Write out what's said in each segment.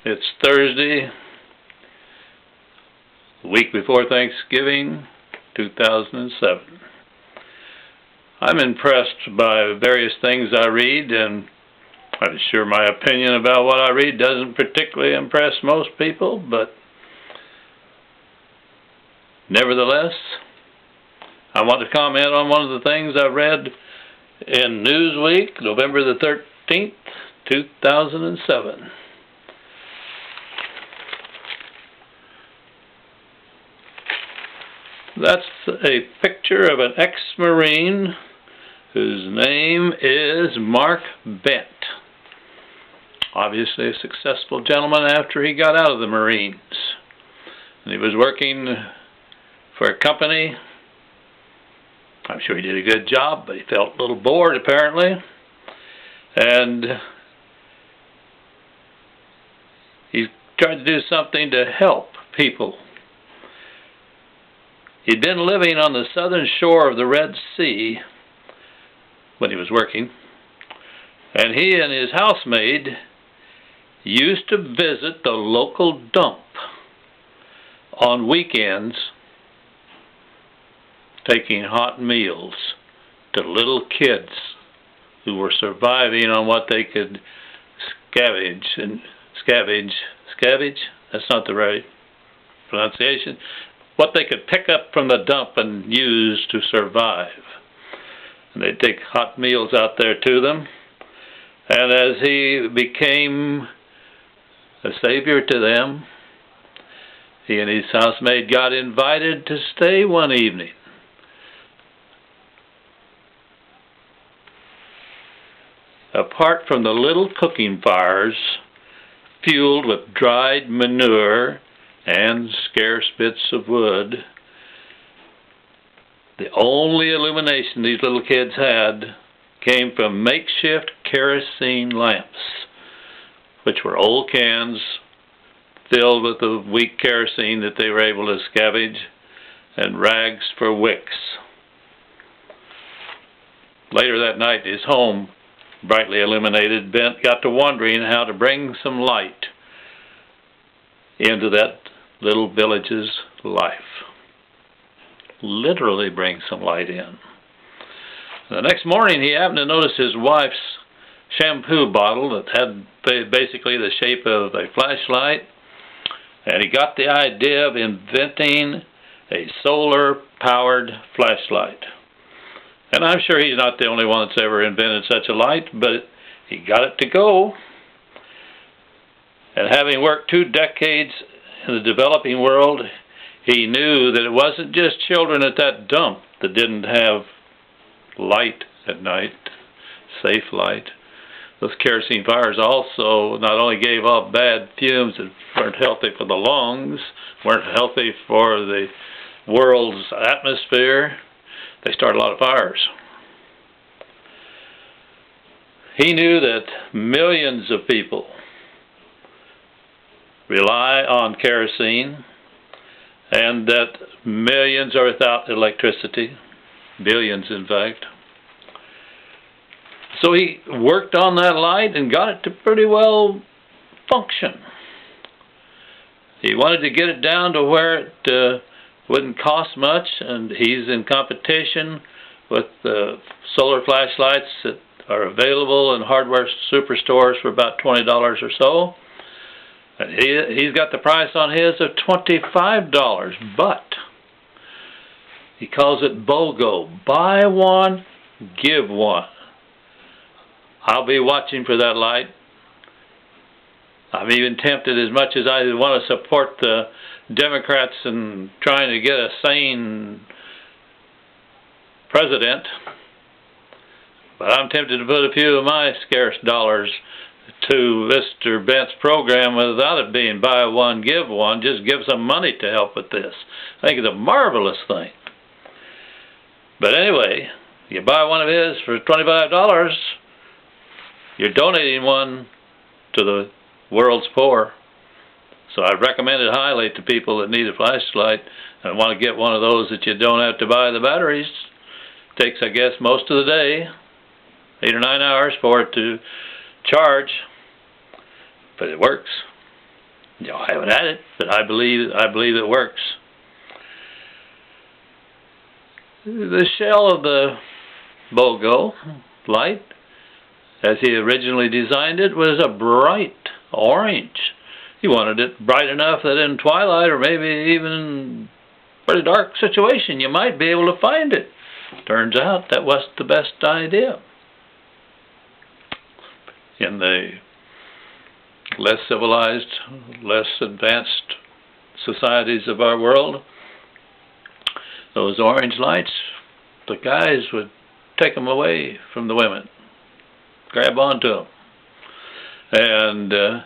It's Thursday, the week before Thanksgiving, 2007. I'm impressed by various things I read, and I'm sure my opinion about what I read doesn't particularly impress most people, but nevertheless, I want to comment on one of the things I read in Newsweek, November the 13th, 2007. That's a picture of an ex-Marine whose name is Mark Bent. Obviously a successful gentleman after he got out of the Marines. And he was working for a company. I'm sure he did a good job, but he felt a little bored apparently. And he tried to do something to help people. He'd been living on the southern shore of the Red Sea when he was working, and he and his housemaid used to visit the local dump on weekends, taking hot meals to little kids who were surviving on what they could scavenge. That's not the right pronunciation. What they could pick up from the dump and use to survive. And they'd take hot meals out there to them. And as he became a savior to them, he and his housemaid got invited to stay one evening. Apart from the little cooking fires fueled with dried manure and scarce bits of wood, the only illumination these little kids had came from makeshift kerosene lamps, which were old cans filled with the weak kerosene that they were able to scavenge, and rags for wicks. Later that night, his home, brightly illuminated, Bent got to wondering how to bring some light into that little village's life. Literally bring some light in. The next morning he happened to notice his wife's shampoo bottle that had basically the shape of a flashlight, and he got the idea of inventing a solar-powered flashlight. And I'm sure he's not the only one that's ever invented such a light, but he got it to go. And having worked 2 decades in the developing world, he knew that it wasn't just children at that dump that didn't have light at night, safe light. Those kerosene fires also not only gave off bad fumes that weren't healthy for the lungs, weren't healthy for the world's atmosphere, they started a lot of fires. He knew that millions of people rely on kerosene, and that millions are without electricity, billions in fact. So he worked on that light and got it to pretty well function. He wanted to get it down to where it wouldn't cost much, and he's in competition with the solar flashlights that are available in hardware superstores for about $20 or so. And he's got the price on his of $25, but he calls it BOGO, buy one, give one. I'll be watching for that light. I'm even tempted, as much as I want to support the Democrats in trying to get a sane president, but I'm tempted to put a few of my scarce dollars to Mr. Bent's program without it being buy one, give one. Just give some money to help with this. I think it's a marvelous thing. But anyway, you buy one of his for $25, you're donating one to the world's poor. So I recommend it highly to people that need a flashlight and want to get one of those that you don't have to buy the batteries. Takes, I guess, most of the day, 8 or 9 hours for it to charge, but it works. You know, I haven't had it, but I believe it works. The shell of the BOGO light, as he originally designed it, was a bright orange. He wanted it bright enough that in twilight, or maybe even in a pretty dark situation, you might be able to find it. Turns out that wasn't the best idea. In the less civilized, less advanced societies of our world, those orange lights, the guys would take them away from the women, grab onto them. And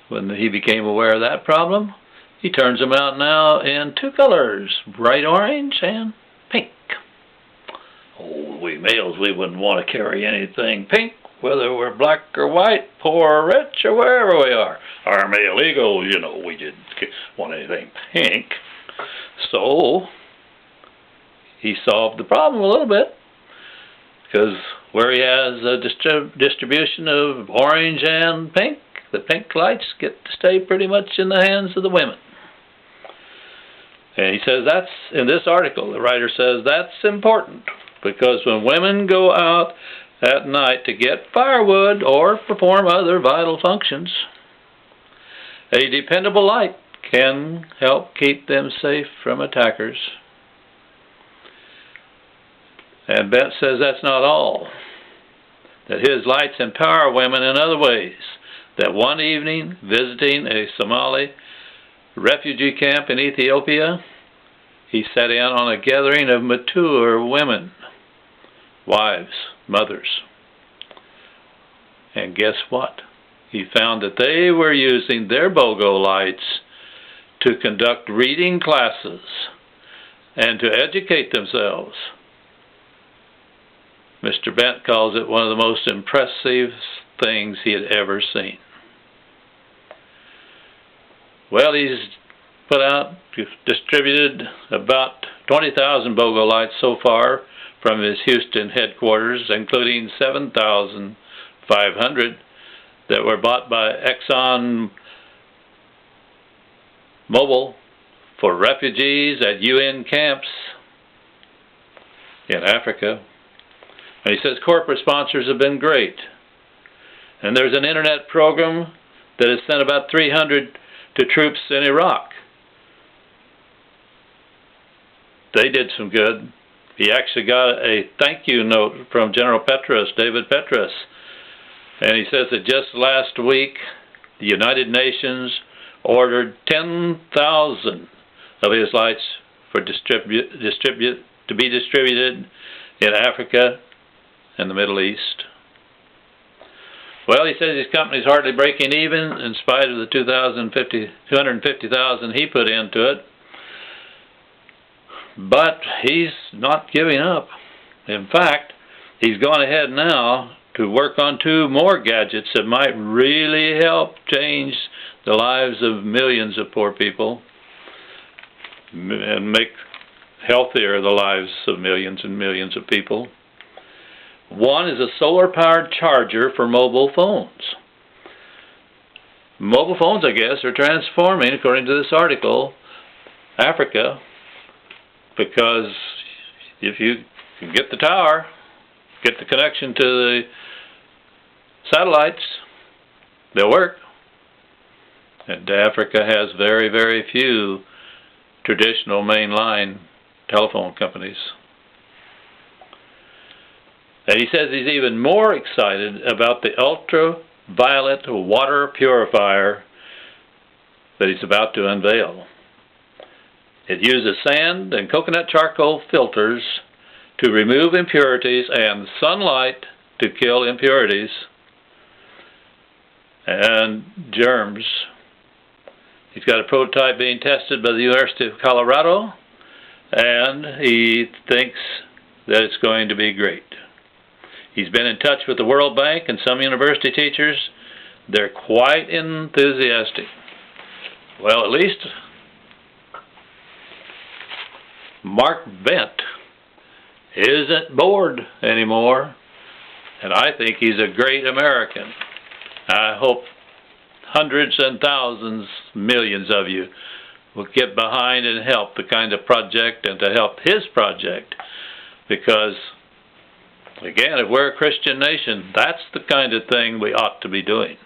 when he became aware of that problem, he turns them out now in two colors, bright orange and pink. Oh, we males, we wouldn't want to carry anything pink, whether we're black or white, poor or rich, or wherever we are. Our male ego, you know, we didn't want anything pink. So he solved the problem a little bit, because where he has a distribution of orange and pink, the pink lights get to stay pretty much in the hands of the women. And he says that's, in this article, the writer says that's important, because when women go out at night to get firewood or perform other vital functions, a dependable light can help keep them safe from attackers. And Bent says that's not all, that his lights empower women in other ways. That one evening, visiting a Somali refugee camp in Ethiopia, he sat in on a gathering of mature women, wives, mothers. And guess what? He found that they were using their BOGO lights to conduct reading classes and to educate themselves. Mr. Bent calls it one of the most impressive things he had ever seen. Well, he's distributed about 20,000 BOGO lights so far from his Houston headquarters, including 7,500 that were bought by Exxon Mobil for refugees at UN camps in Africa. And he says corporate sponsors have been great. And there's an internet program that has sent about 300 to troops in Iraq. They did some good. He actually got a thank you note from General Petraeus, David Petraeus. And he says that just last week, the United Nations ordered 10,000 of his lights for to be distributed in Africa and the Middle East. Well, he says his company's hardly breaking even in spite of the 250,000 he put into it. But he's not giving up. In fact, he's gone ahead now to work on 2 more gadgets that might really help change the lives of millions of poor people and make healthier the lives of millions and millions of people. One is a solar-powered charger for mobile phones. Mobile phones, I guess, are transforming, according to this article, Africa, because if you can get the tower, get the connection to the satellites, they'll work. And Africa has very, very few traditional mainline telephone companies. And he says he's even more excited about the ultraviolet water purifier that he's about to unveil. It uses sand and coconut charcoal filters to remove impurities and sunlight to kill impurities and germs. He's got a prototype being tested by the University of Colorado, and he thinks that it's going to be great. He's been in touch with the World Bank and some university teachers. They're quite enthusiastic. Well, at least Mark Bent isn't bored anymore, and I think he's a great American. I hope hundreds and thousands, millions of you will get behind and help the kind of project and to help his project. Because, again, if we're a Christian nation, that's the kind of thing we ought to be doing.